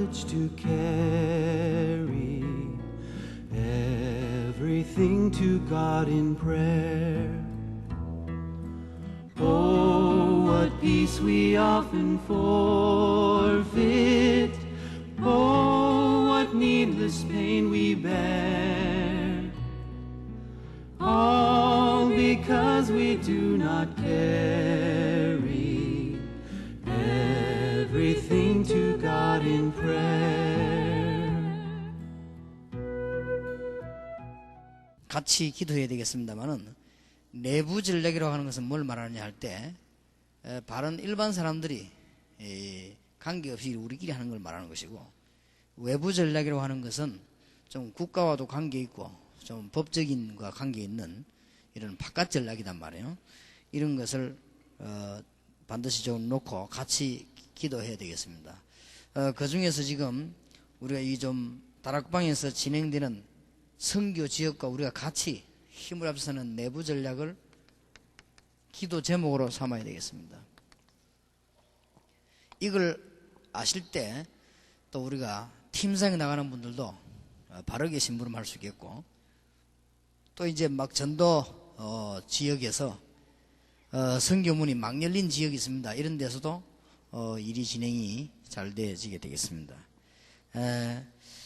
courage to carry everything to God in prayer. Oh, what peace we often forfeit. Oh, what needless pain we bear. All because we do not carry everything to God in prayer. 같이 기도해야 되겠습니다만은 내부 전략이라고 하는 것은 뭘 말하느냐 할 때 바른 일반 사람들이 관계없이 우리끼리 하는 걸 말하는 것이고, 외부 전략이라고 하는 것은 좀 국가와도 관계 있고 좀 법적인과 관계 있는 이런 바깥 전략이란 말이에요. 이런 것을 반드시 좀 놓고 같이 기도해야 되겠습니다. 그 중에서 지금 우리가 이 좀 다락방에서 진행되는 선교 지역과 우리가 같이 힘을 합쳐서는 내부 전략을 기도 제목으로 삼아야 되겠습니다. 이걸 아실 때 또 우리가 팀상에 나가는 분들도 바르게 심부름할 수 있겠고, 또 이제 막 전도 지역에서 선교문이 막 열린 지역이 있습니다. 이런 데서도 일이 진행이 잘 되어지게 되겠습니다.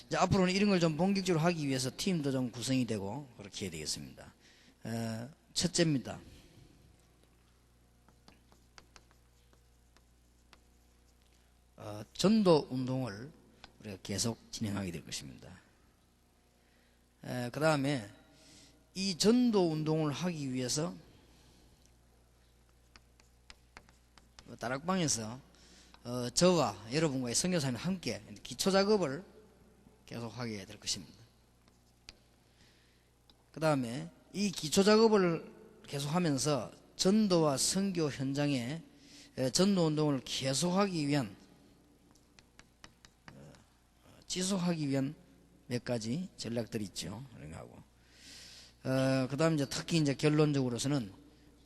이제 앞으로는 이런 걸 좀 본격적으로 하기 위해서 팀도 좀 구성이 되고 그렇게 해야 되겠습니다. 첫째입니다. 전도 운동을 우리가 계속 진행하게 될 것입니다. 그 다음에 이 전도 운동을 하기 위해서 다락방에서 저와 여러분과의 선교사님이 함께 기초 작업을 계속 하게 될 것입니다. 그 다음에 이 기초 작업을 계속하면서 전도와 선교 현장에 전도 운동을 계속하기 위한 지속하기 위한 몇 가지 전략들이 있죠. 하고 그 다음 이제 특히 이제 결론적으로서는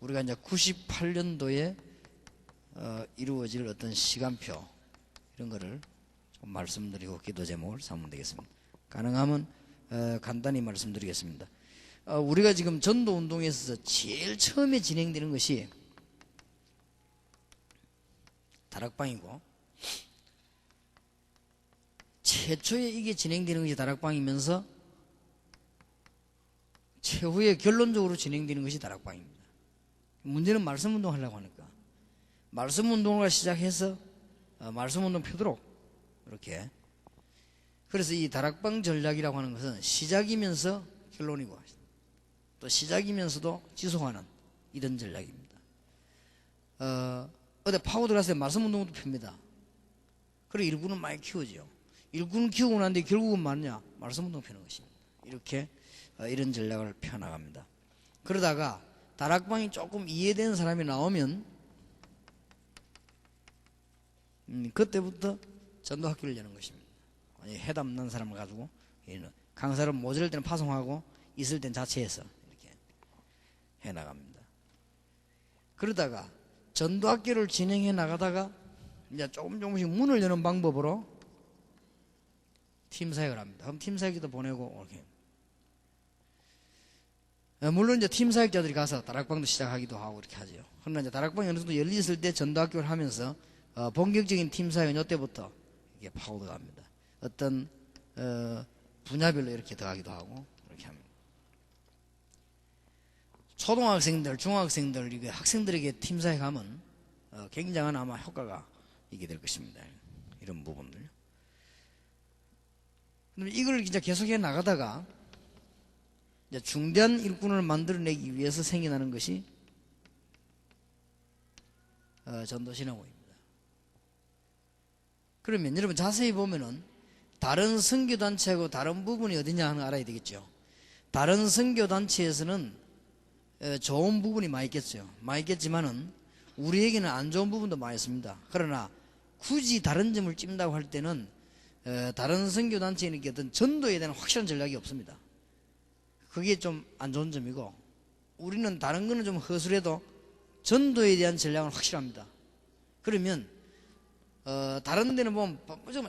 우리가 이제 98년도에 이루어질 어떤 시간표 이런 거를 좀 말씀드리고 기도 제목을 삼으면 되겠습니다. 가능하면 간단히 말씀드리겠습니다. 우리가 지금 전도 운동에 있어서 제일 처음에 진행되는 것이 다락방이고, 최초에 이게 진행되는 것이 다락방이면서 최후에 결론적으로 진행되는 것이 다락방입니다. 문제는 말씀 운동 하려고 하니까 말씀 운동을 시작해서 말씀 운동 펴도록 이렇게. 그래서 이 다락방 전략이라고 하는 것은 시작이면서 결론이고 또 시작이면서도 지속하는 이런 전략입니다. 어디 파고 들어가서 말씀 운동도 핍니다. 그리고 일꾼은 많이 키우죠. 일꾼 키우고 난데 결국은 뭐냐? 말씀 운동 펴는 것입니다. 이렇게 이런 전략을 펴나갑니다. 그러다가 다락방이 조금 이해되는 사람이 나오면 그때부터 전도학교를 여는 것입니다. 해담 난 사람을 가지고 강사를 모자랄 때는 파송하고 있을 땐 자체해서 이렇게 해나갑니다. 그러다가 전도학교를 진행해 나가다가 이제 조금씩 문을 여는 방법으로 팀사역을 합니다. 그럼 팀사역도 보내고 이렇게. 물론 이제 팀사역자들이 가서 다락방도 시작하기도 하고 이렇게 하죠. 그러나 이제 다락방이 어느 정도 열렸을 때 전도학교를 하면서 본격적인 팀사역은 이때부터 이게 파고 들어갑니다. 어떤 분야별로 이렇게 들어가기도 하고 이렇게 합니다. 초등학생들, 중학생들, 이게 학생들에게 팀사역 하면 굉장한 아마 효과가 있게 될 것입니다. 이런 부분들. 이걸 이제 계속해 나가다가 이제 중대한 일꾼을 만들어내기 위해서 생겨나는 것이 전도신학원입니다. 그러면 여러분 자세히 보면은 다른 선교단체하고 다른 부분이 어디냐 하는 거 알아야 되겠죠. 다른 선교단체에서는 좋은 부분이 많이 있겠죠. 많이 있겠지만은 우리에게는 안 좋은 부분도 많이 있습니다. 그러나 굳이 다른 점을 찝는다고 할 때는 다른 선교단체에는 어떤 전도에 대한 확실한 전략이 없습니다. 그게 좀 안 좋은 점이고, 우리는 다른 거는 좀 허술해도 전도에 대한 전략은 확실합니다. 그러면 다른 데는 보면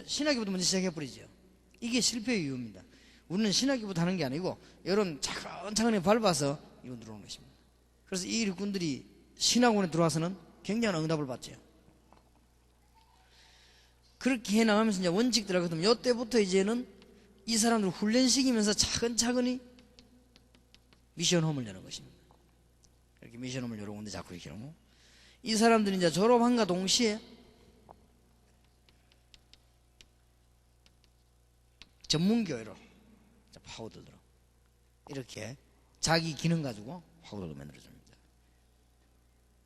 신학기부터 먼저 시작해버리죠. 이게 실패의 이유입니다. 우리는 신학기부터 하는 게 아니고 이런 차근차근히 밟아서 이거 들어오는 것입니다. 그래서 이 일꾼들이 신학원에 들어와서는 굉장한 응답을 받죠. 그렇게 해나가면서 이제 원칙들 하거든요. 이때부터 이제는 이 사람들 훈련시키면서 차근차근히 미션홈을 여는 것입니다. 이렇게 미션홈을 여러 군데 자꾸 이렇게 하고, 이 사람들이 이제 졸업한과 동시에 전문교회로 파고들더라. 이렇게 자기 기능 가지고 파고들고 만들어줍니다.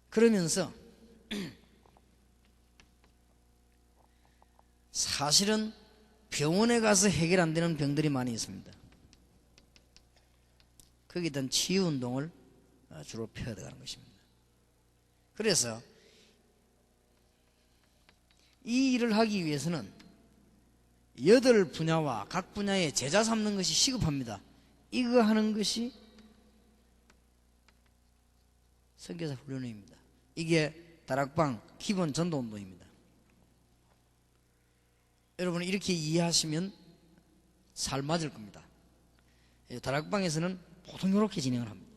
그러면서 사실은 병원에 가서 해결 안 되는 병들이 많이 있습니다. 거기에 대한 치유 운동을 주로 펴야 되는 것입니다. 그래서 이 일을 하기 위해서는 8분야와 각 분야에 제자 삼는 것이 시급합니다. 이거 하는 것이 선교사 훈련입니다. 이게 다락방 기본 전도 운동입니다. 여러분 이렇게 이해하시면 잘 맞을 겁니다. 다락방에서는 보통 이렇게 진행을 합니다.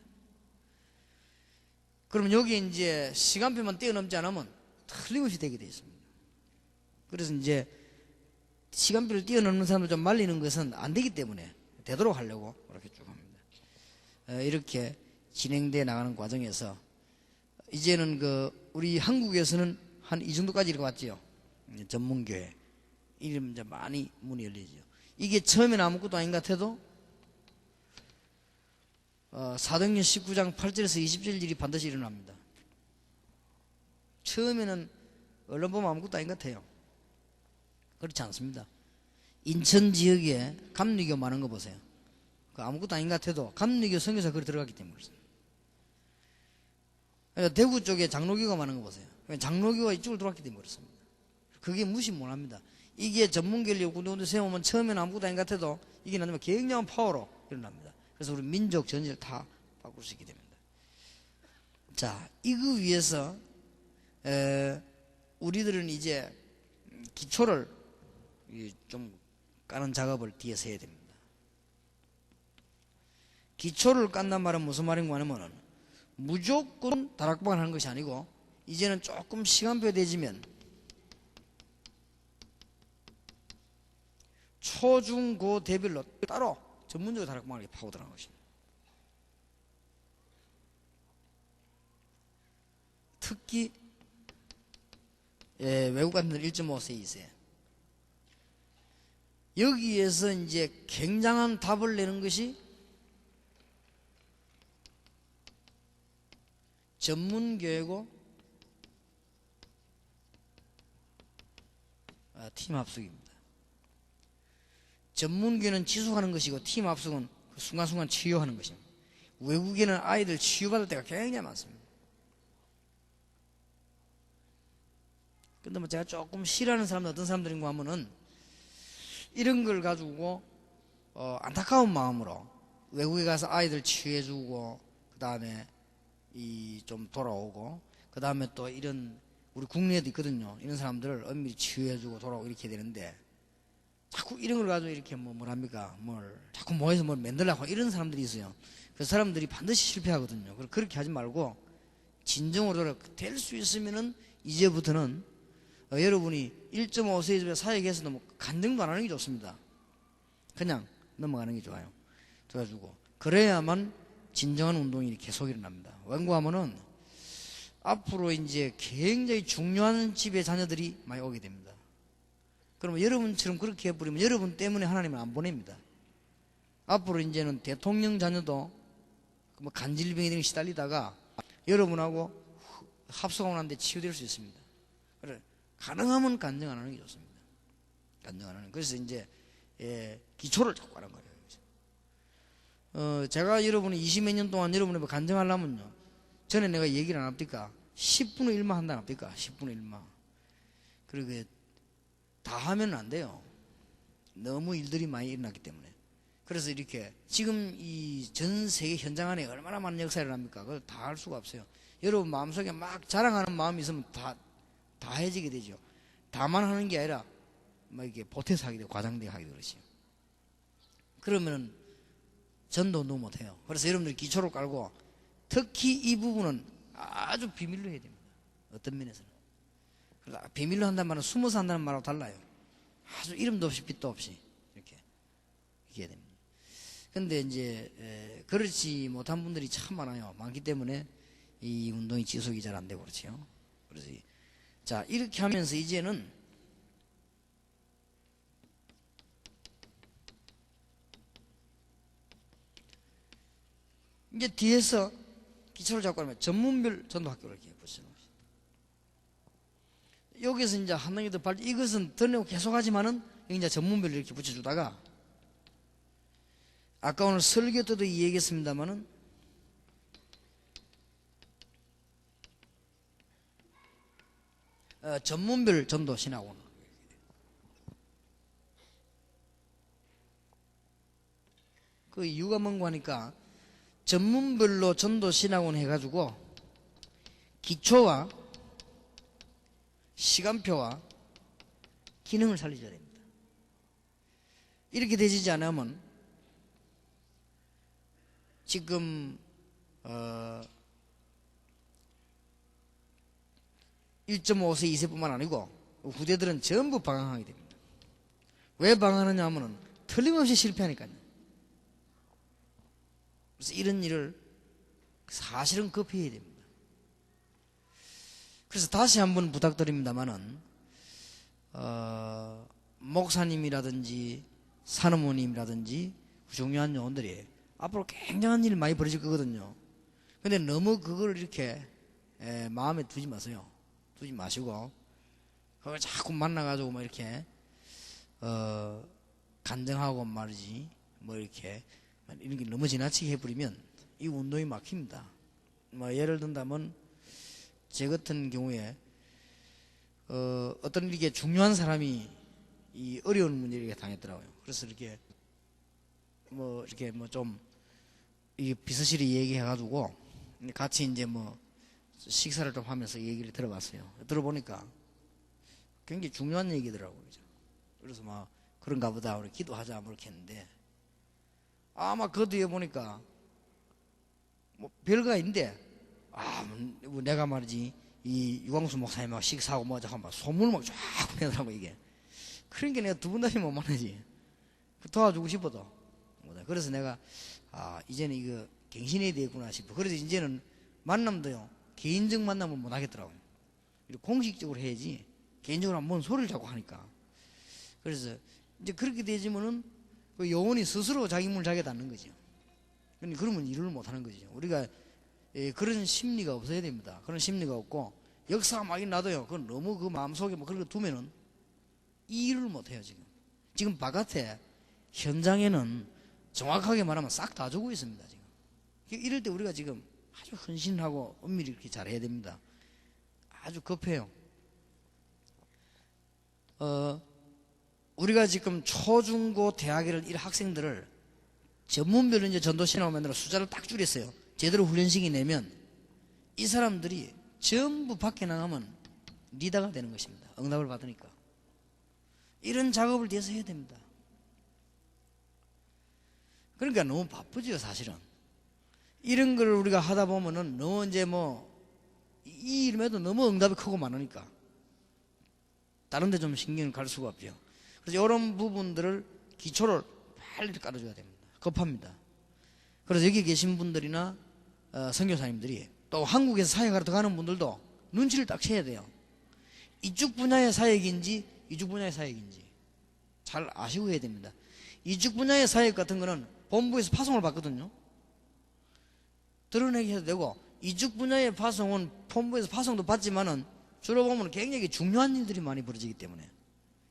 그러면 여기 이제 시간표만 뛰어넘지 않으면 틀림없이 되게 되어 있습니다. 그래서 이제 시간표를 뛰어넘는 사람을 좀 말리는 것은 안 되기 때문에 되도록 하려고 이렇게 쭉 합니다. 이렇게 진행되어 나가는 과정에서 이제는 우리 한국에서는 한 이 정도까지 이렇게 왔지요. 전문교회. 이름 이제 많이 문이 열리죠. 이게 처음에는 아무것도 아닌 것 같아도 사도행전 19장 8절에서 20절 일이 반드시 일어납니다. 처음에는 언론 보면 아무것도 아닌 것 같아요. 그렇지 않습니다. 인천 지역에 감리교 많은 거 보세요. 아무것도 아닌 것 같아도 감리교 선교사 거기 들어갔기 때문에 그렇습니다. 대구 쪽에 장로교가 많은 거 보세요. 장로교가 이쪽으로 들어왔기 때문에 그렇습니다. 그게 무시 못합니다. 이게 전문교리 군대군대 세우면 처음에는 아무것도 아닌 것 같아도 이게 나중에 굉장한 파워로 일어납니다. 그래서 우리 민족 전체를 다 바꿀 수 있게 됩니다. 자, 이거 위해서 우리들은 이제 기초를 좀 까는 작업을 뒤에서 해야 됩니다. 기초를 깐단 말은 무슨 말인가 하면 무조건 다락방을 하는 것이 아니고 이제는 조금 시간표 되지면 초, 중, 고 대별로 따로 전문적으로 다락방을 파고들어가는 것입니다. 특히 외국 같은 데는 1.5세, 2세 여기에서 이제 굉장한 답을 내는 것이 전문교회고 팀 합숙입니다. 전문교회는 지속하는 것이고 팀 합숙은 그 순간순간 치유하는 것입니다. 외국에는 아이들 치유받을 때가 굉장히 많습니다. 근데 뭐 제가 조금 싫어하는 사람들 어떤 사람들인가 하면은 이런 걸 가지고 안타까운 마음으로 외국에 가서 아이들 치유해주고 그 다음에 좀 돌아오고 그 다음에 또 이런 우리 국내에도 있거든요. 이런 사람들을 엄밀히 치유해주고 돌아오고 이렇게 되는데 자꾸 이런 걸 가지고 이렇게 뭐랍니까 자꾸 모여서 뭘 만들려고 이런 사람들이 있어요. 그 사람들이 반드시 실패하거든요. 그렇게 하지 말고 진정으로 될 수 있으면은 이제부터는 여러분이 1.5세 사역에서도 뭐 간증도 안 하는 게 좋습니다. 그냥 넘어가는 게 좋아요. 그래가지고 그래야만 진정한 운동이 계속 일어납니다. 왜냐하면은 앞으로 이제 굉장히 중요한 집의 자녀들이 많이 오게 됩니다. 그러면 여러분처럼 그렇게 해버리면 여러분 때문에 하나님은 안 보냅니다. 앞으로 이제는 대통령 자녀도 뭐 간질병에 등에 시달리다가 여러분하고 합숙하고 난데 치유될 수 있습니다. 그래 가능하면 간증 안 하는 게 좋습니다. 간증 안 하는. 그래서 이제 기초를 잡고 하는 거예요. 제가 여러분이 20몇 년 동안 여러분이 간증하려면요 전에 내가 얘기를 안 합니까? 10분의 1만 한다 안 합니까? 10분의 1만. 그리고 다 하면 안 돼요. 너무 일들이 많이 일어났기 때문에. 그래서 이렇게 지금 이 전 세계 현장 안에 얼마나 많은 역사를 합니까? 그걸 다 할 수가 없어요. 여러분 마음속에 막 자랑하는 마음이 있으면 다 해지게 되죠. 다만 하는 게 아니라 막 이렇게 보태서 하기도 과장되게 하기도 그렇지. 그러면은 전도 운동 못해요. 그래서 여러분들이 기초를 깔고 특히 이 부분은 아주 비밀로 해야 됩니다. 어떤 면에서는. 그래서 비밀로 한다는 말은 숨어서 한다는 말하고 달라요. 아주 이름도 없이 빛도 없이 이렇게 해야 됩니다. 근데 이제 그렇지 못한 분들이 참 많기 때문에 이 운동이 지속이 잘 안 되고 그렇죠. 그래서 자, 이렇게 하면서 이제는 이제 뒤에서 기초를 잡고 하면 전문별 전도학교를 이렇게 붙여놓으시다. 여기서 이제 한 단계 더 이것은 드러내고 계속하지만은 여기 이제 전문별을 이렇게 붙여주다가 아까 오늘 설교 때도 이 얘기했습니다만은 전문별 전도 신학원. 그 이유가 뭔가 하니까 전문별로 전도 신학원 해가지고 기초와 시간표와 기능을 살려줘야 됩니다. 이렇게 되지 않으면 지금 1.5세, 2세뿐만 아니고 후대들은 전부 방황하게 됩니다. 왜 방황하느냐 하면은 틀림없이 실패하니까요. 그래서 이런 일을 사실은 급히 해야 됩니다. 그래서 다시 한번 부탁드립니다만은 목사님이라든지 산어머님이라든지 중요한 요원들이 앞으로 굉장한 일이 많이 벌어질 거거든요. 근데 너무 그걸 이렇게 마음에 두지 마세요. 두지 마시고 그걸 자꾸 만나가지고 뭐 이렇게 간증하고 말이지 뭐 이렇게 이런 게 너무 지나치게 해버리면 이 운동이 막힙니다. 뭐 예를 든다면 제 같은 경우에 어떤 이렇게 중요한 사람이 이 어려운 문제를 당했더라고요. 그래서 이렇게 뭐 좀 이 비서실이 얘기해가지고 같이 이제 뭐 식사를 좀 하면서 얘기를 들어봤어요. 들어보니까 굉장히 중요한 얘기더라고요. 그래서 막 그런가 보다 우리 기도하자 뭐 이렇게 했는데 아마 그 뒤에 보니까 뭐 별거 아닌데 뭐 내가 말이지 이 유광수 목사님하고 식사하고 뭐 하고 막 소문을 막 쫙 내더라고 이게. 그러니까 내가 두 번 다시 못 만나지. 도와주고 싶어도. 그래서 내가 이제는 이거 갱신해야 되겠구나 싶어. 그래서 이제는 만남도요 개인적 만남을 못 하겠더라고요. 공식적으로 해야지 개인적으로 뭔 소리를 자꾸 하니까. 그래서 이제 그렇게 되지면은 그 영혼이 스스로 자기 문을 자게 닫는 거죠. 그러면 일을 못 하는 거죠. 우리가 그런 심리가 없어야 됩니다. 그런 심리가 없고 역사가 막 나도요. 그건 너무 그 마음속에 뭐 그런 거 두면은 이 일을 못 해요. 지금 바깥에 현장에는 정확하게 말하면 싹 다 주고 있습니다. 지금 이럴 때 우리가 지금 아주 헌신하고 엄밀히 이렇게 잘해야 됩니다. 아주 급해요. 우리가 지금 초중고 대학을 일 학생들을 전문별로 이제 전도신학원 만들어 숫자를 딱 줄였어요. 제대로 훈련시키 내면 이 사람들이 전부 밖에 나가면 리더가 되는 것입니다. 응답을 받으니까. 이런 작업을 뒤에서 해야 됩니다. 그러니까 너무 바쁘죠, 사실은. 이런 걸 우리가 하다 보면은 너무 이제 이 일에도 너무 응답이 크고 많으니까 다른 데 좀 신경을 갈 수가 없죠. 그래서 이런 부분들을 기초를 빨리 깔아줘야 됩니다. 급합니다. 그래서 여기 계신 분들이나 선교사님들이 또 한국에서 사역하러 들어가는 분들도 눈치를 딱 채야 돼요. 이쪽 분야의 사역인지 이쪽 분야의 사역인지 잘 아시고 해야 됩니다. 이쪽 분야의 사역 같은 거는 본부에서 파송을 받거든요. 드러내게 해도 되고 이쪽 분야의 파송은 본부에서 파송도 받지만은 주로 보면 굉장히 중요한 일들이 많이 벌어지기 때문에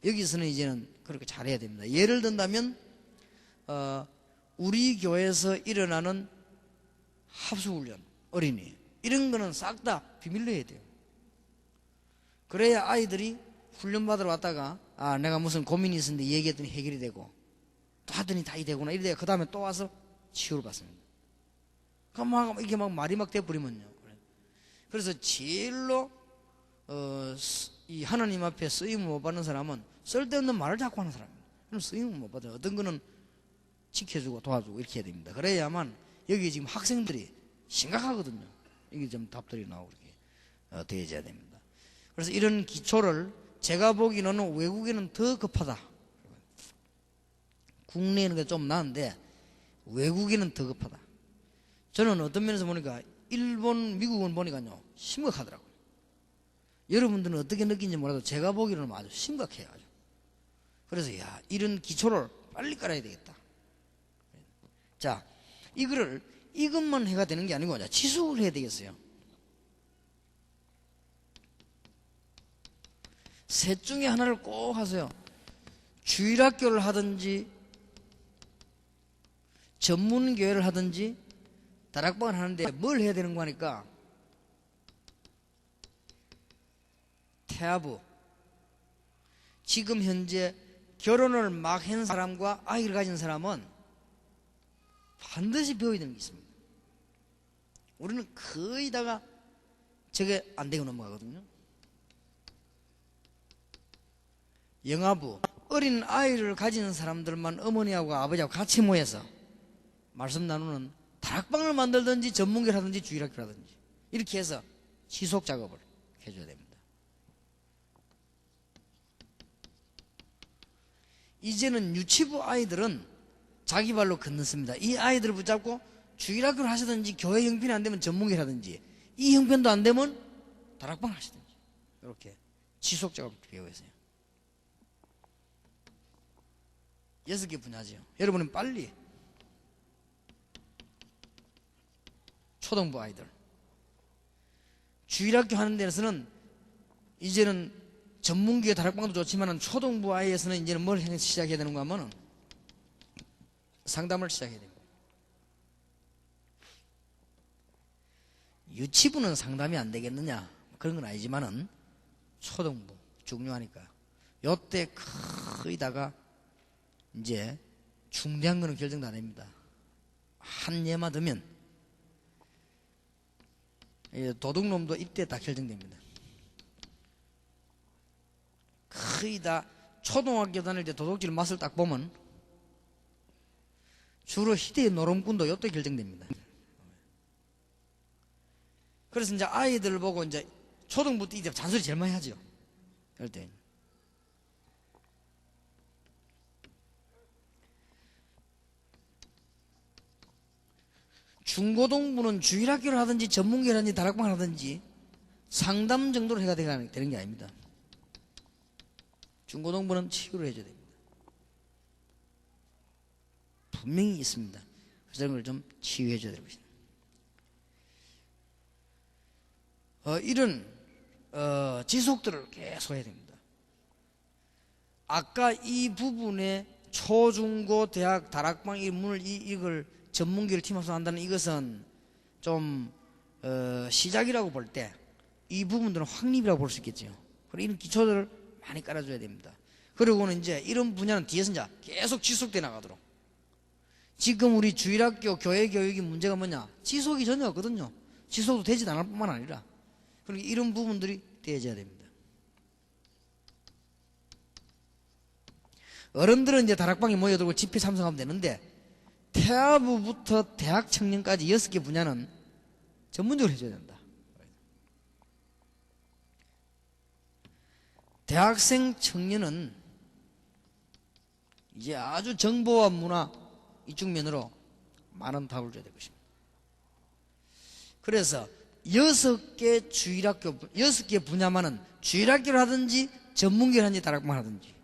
여기서는 이제는 그렇게 잘해야 됩니다. 예를 든다면 우리 교회에서 일어나는 합수훈련, 어린이 이런 거는 싹 다 비밀로 해야 돼요. 그래야 아이들이 훈련받으러 왔다가 내가 무슨 고민이 있었는데 얘기했더니 해결이 되고 또 하더니 다 되구나 이래야 그 다음에 또 와서 치유를 받습니다. 그럼 이게 말이 막 돼버리면요. 그래서 제일로 이 하나님 앞에 쓰임을 못 받는 사람은 쓸데없는 말을 자꾸 하는 사람입니다. 그럼 쓰임을 못 받아요. 어떤 거는 지켜주고 도와주고 이렇게 해야 됩니다. 그래야만 여기 지금 학생들이 심각하거든요. 이게 좀 답들이 나오고 이렇게 되어져야 됩니다. 그래서 이런 기초를 제가 보기에는 외국에는 더 급하다. 국내에는 좀 나은데 외국에는 더 급하다. 저는 어떤 면에서 보니까 일본, 미국은 보니까요 심각하더라고요. 여러분들은 어떻게 느끼는지 몰라도 제가 보기로는 아주 심각해요. 아주. 그래서 야, 이런 기초를 빨리 깔아야 되겠다. 자, 이것만 해가 되는 게 아니고 지속을 해야 되겠어요. 셋 중에 하나를 꼭 하세요. 주일학교를 하든지 전문교회를 하든지 다락방을 하는데 뭘 해야 되는 거 하니까 태아부, 지금 현재 결혼을 막 한 사람과 아이를 가진 사람은 반드시 배워야 되는 게 있습니다. 우리는 거의 다가 저게 안 되고 넘어가거든요. 영아부, 어린 아이를 가진 사람들만 어머니하고 아버지하고 같이 모여서 말씀 나누는 다락방을 만들든지 전문교를 하든지 주일학교를 하든지 이렇게 해서 지속 작업을 해줘야 됩니다. 이제는 유치부 아이들은 자기 발로 걷는습니다. 이 아이들을 붙잡고 주일학교를 하시든지 교회 형편이 안 되면 전문교를 하든지 이 형편도 안 되면 다락방을 하시든지 이렇게 지속 작업을 배워야해요. 6개 분야죠. 여러분은 빨리 초등부 아이들 주일학교 하는 데서는 이제는 전문교회 다락방도 좋지만 초등부 아이에서는 이제는 뭘 시작해야 되는가 하면 상담을 시작해야 됩니다. 유치부는 상담이 안 되겠느냐 그런 건 아니지만은 초등부 중요하니까 요때 거의다가 이제 중대한 거는 결정도 안 됩니다. 한 예만 들면 도둑놈도 입대 다 결정됩니다. 거의 다 초등학교 다닐 때 도둑질 맛을 딱 보면 주로 희대의 노름꾼도 요때 결정됩니다. 그래서 이제 아이들을 보고 이제 초등부 때 이제 잔소리 제일 많이 하죠. 그럴 때. 중고등부는 주일학교를 하든지 전문교를 하든지 다락방을 하든지 상담 정도로 해가 되는 게 아닙니다. 중고등부는 치유를 해줘야 됩니다. 분명히 있습니다. 그런 걸 좀 치유해줘야 되는 것입니다. 이런 지속들을 계속 해야 됩니다. 아까 이 부분에 초중고 대학 다락방 이걸 전문기를 팀에서 한다는 이것은 좀 시작이라고 볼 때 이 부분들은 확립이라고 볼 수 있겠죠. 그리고 이런 기초들을 많이 깔아줘야 됩니다. 그리고는 이제 이런 분야는 뒤에서 이제 계속 지속돼 나가도록. 지금 우리 주일학교 교회 교육이 문제가 뭐냐? 지속이 전혀 없거든요. 지속도 되지도 않을 뿐만 아니라. 그러니까 이런 부분들이 되어져야 됩니다. 어른들은 이제 다락방에 모여들고 집회 참석하면 되는데 태아부부터 대학 청년까지 6개 분야는 전문적으로 해줘야 된다. 대학생 청년은 이제 아주 정보와 문화 이쪽 면으로 많은 답을 줘야 될 것입니다. 그래서 6개 주일학교, 6개 분야만은 주일학교를 하든지 전문교를 하든지 다락방을 하든지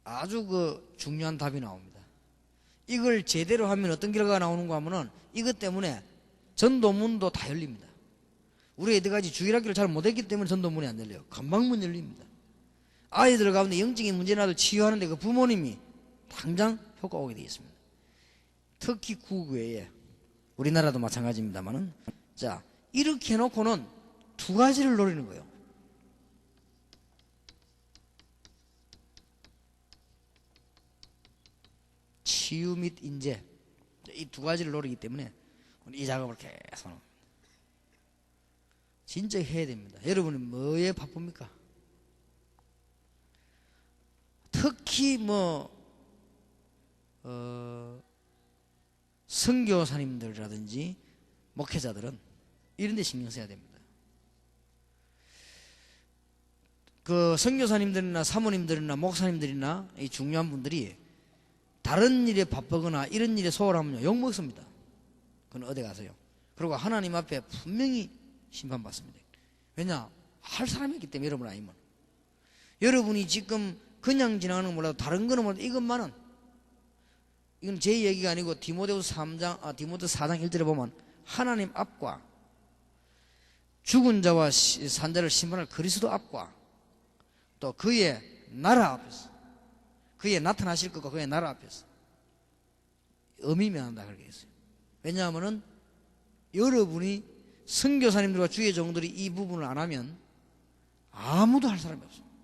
아주 중요한 답이 나옵니다. 이걸 제대로 하면 어떤 결과가 나오는가 하면은 이것 때문에 전도문도 다 열립니다. 우리 애들까지 주일학교를 잘 못했기 때문에 전도문이 안 열려요. 금방 문 열립니다. 아이들 가운데 영적인 문제라도 치유하는데 그 부모님이 당장 효과 오게 되겠습니다. 특히 구교회에 우리나라도 마찬가지입니다만은 자 이렇게 해놓고는 두 가지를 노리는 거예요. 치유 및 인재 이 두 가지를 노리기 때문에 이 작업을 계속 진짜 해야 됩니다. 여러분이 뭐에 바쁩니까? 특히 선교사님들이라든지 목회자들은 이런 데 신경 써야 됩니다. 그 선교사님들이나 사모님들이나 목사님들이나 이 중요한 분들이 다른 일에 바쁘거나 이런 일에 소홀하면요 욕먹습니다. 그건 어디 가세요. 그리고 하나님 앞에 분명히 심판받습니다. 왜냐? 할 사람이 있기 때문에. 여러분 아니면 여러분이 지금 그냥 지나가는 건 몰라도 다른 거는 몰라도 이것만은, 이건 제 얘기가 아니고 디모데후서 4장 1절에 보면 하나님 앞과 죽은 자와 산자를 심판할 그리스도 앞과 또 그의 나라 앞에서, 그의 나타나실 것과 그의 나라 앞에서 의미면한다 그렇게 했어요. 왜냐하면은 여러분이 선교사님들과 주의 종들이 이 부분을 안 하면 아무도 할 사람이 없습니다.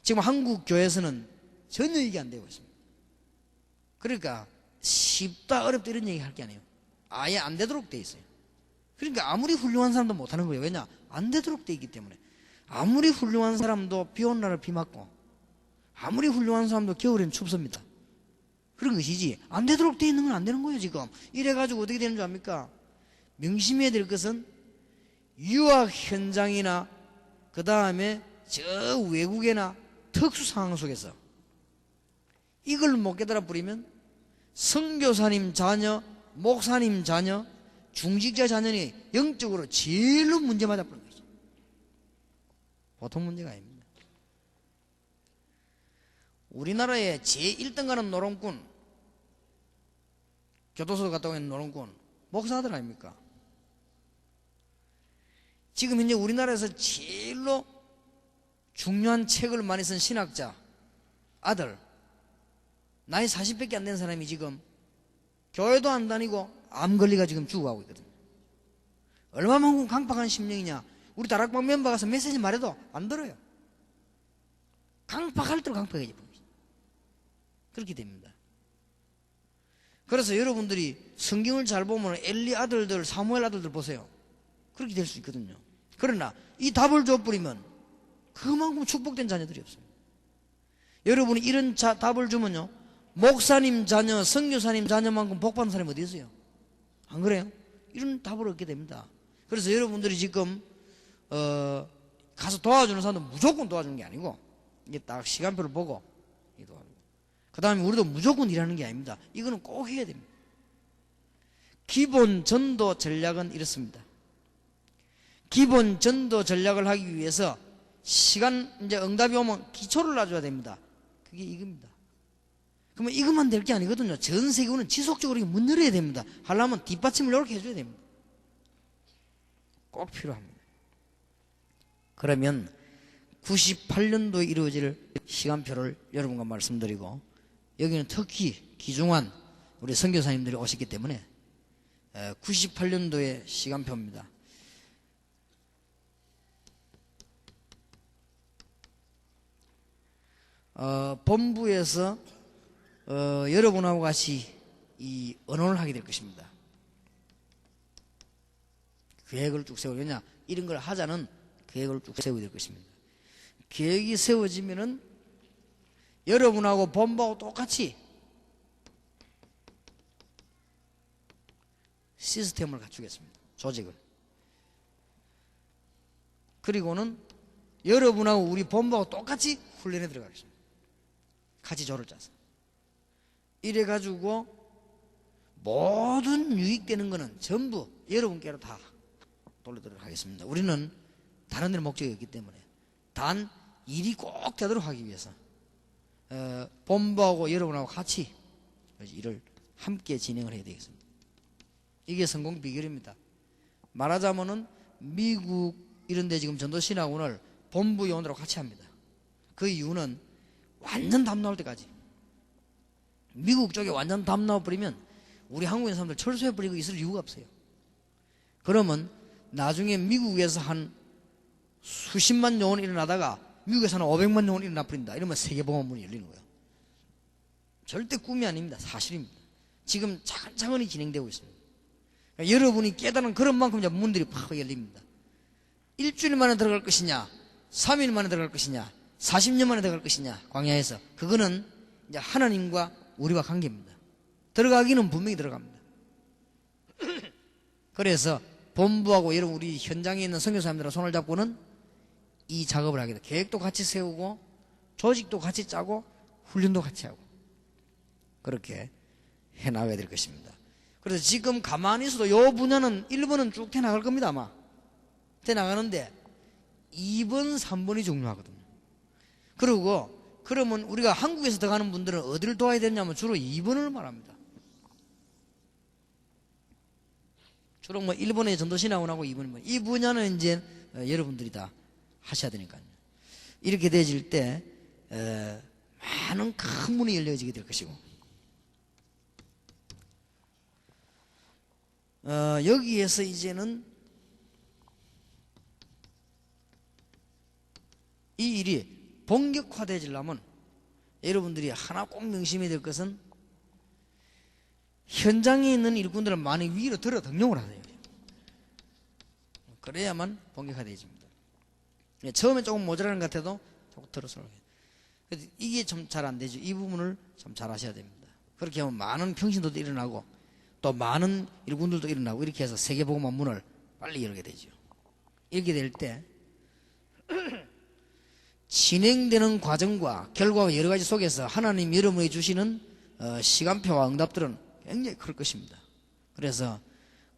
지금 한국 교회에서는 전혀 이게 안 되고 있습니다. 그러니까 쉽다 어렵다 이런 얘기 할 게 아니에요. 아예 안 되도록 돼 있어요. 그러니까 아무리 훌륭한 사람도 못 하는 거예요. 왜냐? 안 되도록 돼 있기 때문에. 아무리 훌륭한 사람도 비 오는 날을 비 맞고, 아무리 훌륭한 사람도 겨울엔 춥습니다. 그런 것이지 안 되도록 돼 있는 건 안 되는 거예요. 지금 이래가지고 어떻게 되는 줄 압니까? 명심해야 될 것은 유학 현장이나 그 다음에 저 외국이나 특수 상황 속에서 이걸 못 깨달아 버리면 선교사님 자녀, 목사님 자녀, 중직자 자녀니 영적으로 제일로 문제 맞아버린 거죠. 보통 문제가 아닙니다. 우리나라의 제1등 가는 노름꾼, 교도소 갔다 오는 노름꾼 목사들 아닙니까? 지금 현재 우리나라에서 제일로 중요한 책을 많이 쓴 신학자 아들, 나이 40밖에 안 된 사람이 지금 교회도 안 다니고 암 걸리가 지금 죽어가고 있거든요. 얼마만큼 강팍한 심령이냐. 우리 다락방 멤버 가서 메시지 말해도 안 들어요. 강팍할 대로 강팍해져 버립니다. 그렇게 됩니다. 그래서 여러분들이 성경을 잘 보면 엘리 아들들, 사무엘 아들들 보세요. 그렇게 될 수 있거든요. 그러나 이 답을 줘버리면 그만큼 축복된 자녀들이 없습니다. 여러분이 이런 답을 주면요, 목사님 자녀, 선교사님 자녀만큼 복받는 사람이 어디 있어요? 안 그래요? 이런 답을 얻게 됩니다. 그래서 여러분들이 지금 가서 도와주는 사람도 무조건 도와주는 게 아니고 이게 딱 시간표를 보고 도와주고, 그 다음에 우리도 무조건 일하는 게 아닙니다. 이거는 꼭 해야 됩니다. 기본 전도 전략은 이렇습니다. 기본 전도 전략을 하기 위해서 시간 이제 응답이 오면 기초를 놔줘야 됩니다. 그게 이겁니다. 그러면 이것만 될 게 아니거든요. 전 세계는 지속적으로 문 열어야 됩니다. 하려면 뒷받침을 이렇게 해줘야 됩니다. 꼭 필요합니다. 그러면 98년도에 이루어질 시간표를 여러분과 말씀드리고, 여기는 특히 귀중한 우리 선교사님들이 오셨기 때문에 98년도의 시간표입니다. 본부에서 여러분하고 같이 이 언론을 하게 될 것입니다. 계획을 쭉 세우고, 왜냐 이런 걸 하자는 계획을 쭉 세우게 될 것입니다. 계획이 세워지면은 여러분하고 본부하고 똑같이 시스템을 갖추겠습니다. 조직을. 그리고는 여러분하고 우리 본부하고 똑같이 훈련에 들어가겠습니다. 같이 조를 짜서. 이래가지고 모든 유익되는 거는 전부 여러분께로 다 돌려드리도록 하겠습니다. 우리는 다른 데는 목적이 없기 때문에 단 일이 꼭 되도록 하기 위해서 본부하고 여러분하고 같이 일을 함께 진행을 해야 되겠습니다. 이게 성공 비결입니다. 말하자면은 미국 이런 데 지금 전도신학원을 본부 요원들하고 같이 합니다. 그 이유는 완전 답 나올 때까지. 미국 쪽에 완전 답 나와버리면 우리 한국인 사람들 철수해버리고 있을 이유가 없어요. 그러면 나중에 미국에서 한 수십만 요원이 일어나다가 미국에서는 500만 요원이 일어나 버린다. 이러면 세계복음문이 열리는 거예요. 절대 꿈이 아닙니다. 사실입니다. 지금 차근차근히 진행되고 있습니다. 그러니까 여러분이 깨달은 그런 만큼 이제 문들이 팍 열립니다. 일주일 만에 들어갈 것이냐, 3일 만에 들어갈 것이냐, 40년 만에 들어갈 것이냐, 광야에서. 그거는 이제 하나님과 우리와 관계입니다. 들어가기는 분명히 들어갑니다. 그래서 본부하고 여러분 우리 현장에 있는 선교사님들과 손을 잡고는 이 작업을 하게 돼. 계획도 같이 세우고 조직도 같이 짜고 훈련도 같이 하고 그렇게 해나가야 될 것입니다. 그래서 지금 가만히 있어도 요 분야는 1번은 쭉 해나갈 겁니다. 아마 해나가는데 2번, 3번이 중요하거든요. 그리고 그러면 우리가 한국에서 들어가는 분들은 어디를 도와야 되냐면 주로 2번을 말합니다. 주로 뭐 1번에 전도신학원하고 2번이면 이 분야는 이제 여러분들이 다 하셔야 되니까요. 이렇게 되어질 때 많은 큰 문이 열려지게 될 것이고 여기에서 이제는 이 일이 본격화되어지려면 여러분들이 하나 꼭 명심해야 될 것은 현장에 있는 일꾼들을 많이 위로 들어 등용을 하세요. 그래야만 본격화되어집니다. 처음에 조금 모자라는 것 같아도 조금 들어서 이게 좀 잘 안 되죠. 이 부분을 좀 잘 하셔야 됩니다. 그렇게 하면 많은 평신도도 일어나고 또 많은 일꾼들도 일어나고 이렇게 해서 세계복음화 문을 빨리 열게 되죠. 이렇게 될 때 진행되는 과정과 결과와 여러 가지 속에서 하나님 여러분에게 주시는 시간표와 응답들은 굉장히 클 것입니다. 그래서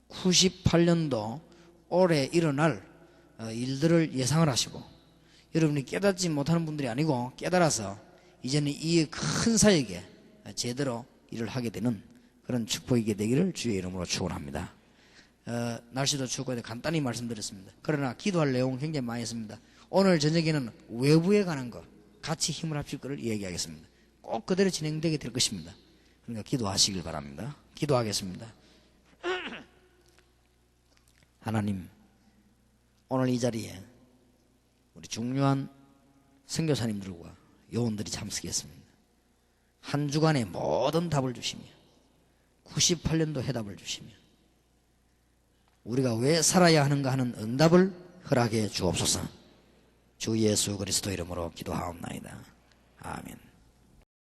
98년도 올해 일어날 일들을 예상을 하시고 여러분이 깨닫지 못하는 분들이 아니고 깨달아서 이제는 이 큰 사역에 제대로 일을 하게 되는 그런 축복이 되기를 주의 이름으로 축원합니다. 날씨도 춥고 간단히 말씀드렸습니다. 그러나 기도할 내용은 굉장히 많이 있습니다. 오늘 저녁에는 외부에 관한 것 같이 힘을 합칠 것을 이야기하겠습니다. 꼭 그대로 진행되게 될 것입니다. 그러니까 기도하시길 바랍니다. 기도하겠습니다. 하나님, 오늘 이 자리에 우리 중요한 선교사님들과 요원들이 참석했습니다. 한 주간의 모든 답을 주시며 98년도 해답을 주시며 우리가 왜 살아야 하는가 하는 응답을 허락해 주옵소서. 주 예수 그리스도 이름으로 기도하옵나이다. 아멘.